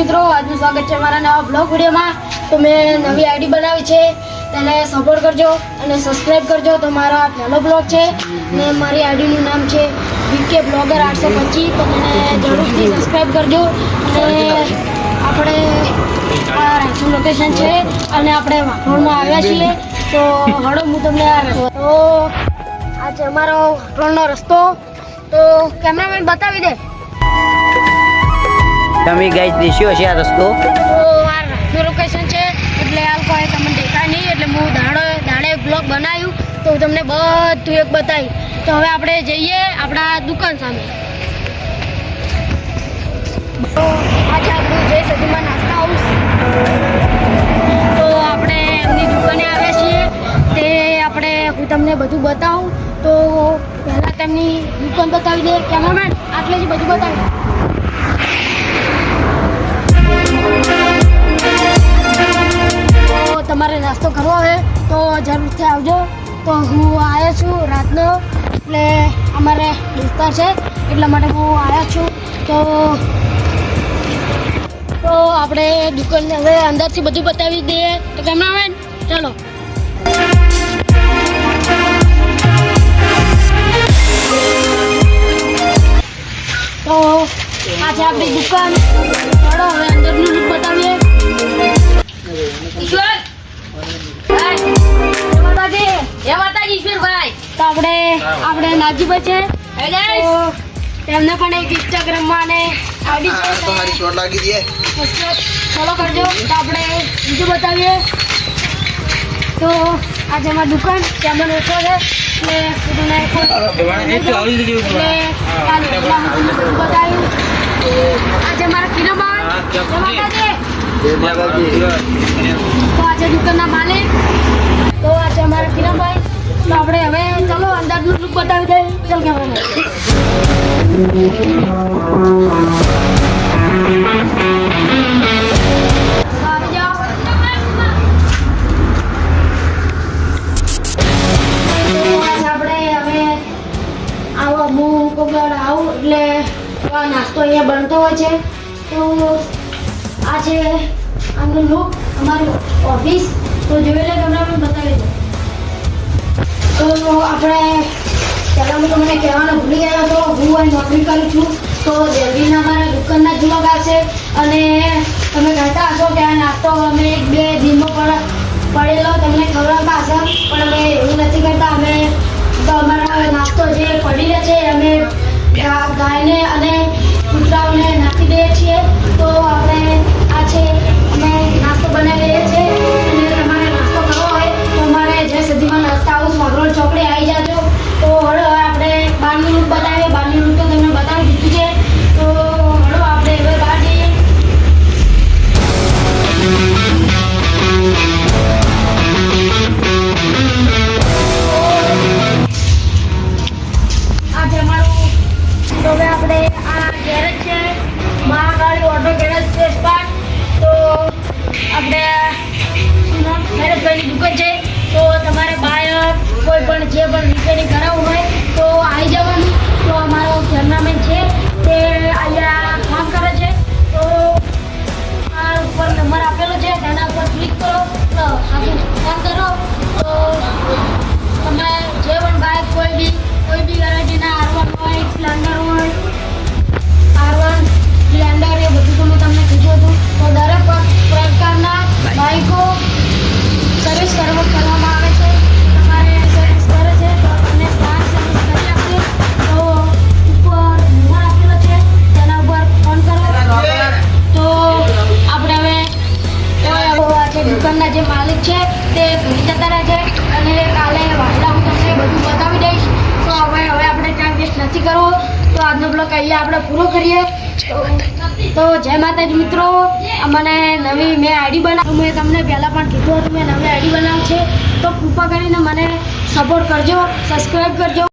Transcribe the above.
મિત્રો, આજનું સ્વાગત છે મારા નવા બ્લોગ વિડીયોમાં। તો મેં નવી આઈડી બનાવી છે, તેને સપોર્ટ કરજો અને સબસ્ક્રાઇબ કરજો। તો મારો આ પહેલો બ્લોગ છે ને મારી આઈડીનું નામ છે VK બ્લોગર 825। તો મને જરૂરથી સબસ્ક્રાઇબ કરજો। અને આપણે આ રાસુ લોકેશન છે અને આપણે વાઘોળમાં આવ્યા છીએ। તો હળો હું તમને તો આ છે અમારો વાઘોળનો રસ્તો। તો કેમેરામેન બતાવી દે। તમે ગાઈસ દેખ્યો છે આ રસ્તો? તો આ રાતનું લોકેશન છે એટલે આ કોઈ તમને દેખાય નહીં, એટલે હું દાડે બ્લોગ બનાવ્યું તો હું તમને બધું એક બતાવી। તો હવે આપણે જઈએ આપણા દુકાન સામે। તો આજે આપણું જય સદીમાં નાસ્તા હાઉસ, તો આપણે એમની દુકાને આવ્યા છીએ। તે આપણે હું તમને બધું બતાવું। તો પહેલાં તેમની દુકાન બતાવી દે કેમેરામેન, આટલે જ બધું બતાવી। તમારે નાસ્તો કરવો હોય તો જરૂરથી આવજો। તો હું આવ્યો છું રાતનો, એટલે અમારે દોસ્તાર છે એટલા માટે હું આવ્યો છું। તો આપણે દુકાનને હવે અંદરથી બધું બતાવી દઈએ। તો કેમેરામેન ચાલો। તો આ છે આપણી દુકાન। ચાલો હવે અંદરનું લુક બતાવીએ। તો આપણે નાજીભાઈ છે, તેમને પણ એક ઇન્સ્ટાગ્રામમાં અને આઈડી છે, ફોલો કરજો। તો આપણે બીજું બતાવીએ। તો આજે અમારી દુકાન સામાન ઓછો છે એટલે બતાવ્યું। આજે મારા કિરણભાઈ, તો આજે દુકાનના માલિક, તો આજે અમારા કિરણભાઈ। તો આપણે હવે ચાલો અંદરનું લુક બતાવી દઈએ। ચાલ કેમેરામેન। આવી જાઓ। આપણે હવે આવો હું કોકવાર આવું એટલે આ નાસ્તો અહીંયા બનતો હોય છે। તો આ છે આમનું લુક, અમારી ઓફિસ। તો જોઈ લે કેમેરામેન, બતાવી દો। તો આપણે પહેલાં હું તમને કહેવાનું ભૂલી ગયો હતો, હું અહીં નોકરી કરું છું। તો જલ્દીના અમારા દુકાનના જ બ્લોગ આવશે। અને તમે કહેતા હશો કે આ નાસ્તો અમે 1-2 દિનમાં પડેલો તમને ખવડાવતા હશો, પણ અમે એવું નથી કરતા। અમે તો અમારા નાસ્તો જે પડી રહે છે અમે ગાયને અને કૂતરાઓને નાખી દઈએ છીએ। તો આપણે આ છે અમે નાસ્તો બનાવી દઈએ છીએ। અને તમારે નાસ્તો કરવો હોય તો અમારે જય સદીમાં નાસ્તા હાઉસ વાઘોળ ચોકડી આવી જાજો। તો હળો હવે આપણે બહારનું લુક બતાવીએ। બહારનું લુક તો તમને બતાવી દીધું છે। તો હળો આપણે હવે બહાર જઈએ। આ છે અમારું, તો હવે આપણે આ ગેરેજ છે, Mahakali auto garage space part. તો આપણે મેરેજભાઈની દુકાન છે। તો તમારે બાયર કોઈ પણ જે પણ રિપેરિંગ કરાવવું હોય તો આવી જવાનું। તો અમારો કેમેરામેન છે તે અહીંયા કામ કરે છે। તો આ ઉપર નંબર આપેલો છે, તેના ઉપર ક્લિક કરો, ફોન કરો। તો તમે જે પણ બાઇક કોઈ બી વેરાયટીના R1 હોય, સ્પ્લેન્ડર હોય, R1 સ્પ્લેન્ડર એ બધું તો મેં તમને કીધું હતું। તો દરેક પ્રકારના બાઇકો સર્વિસ કરવામાં આવે છે। તમારે સર્વિસ કરે છે તો તમને સ્માર્ટ સર્વિસ કરી આપશે। તો ઉપર નંબર આપેલો છે, તેના ઉપર ફોન કરો। તો આપણે હવે આ જે દુકાનના જે માલિક છે તે ઘરે જતા રહે છે અને કાલે વાંચલા હું તમને બધું બતાવી દઈશ। તો હવે આપણે ટાઈમ વેસ્ટ નથી કરવો। તો આજનો બ્લોગ અહીંયા આપણે પૂરો કરીએ। તો જય માતાજી મિત્રો, મને નવી મેં આઈડી બનાવી, મેં તમને પહેલાં પણ કીધું હતું મેં નવી આઈડી બનાવી છે। તો કૃપા કરીને મને સપોર્ટ કરજો, સબસ્ક્રાઈબ કરજો।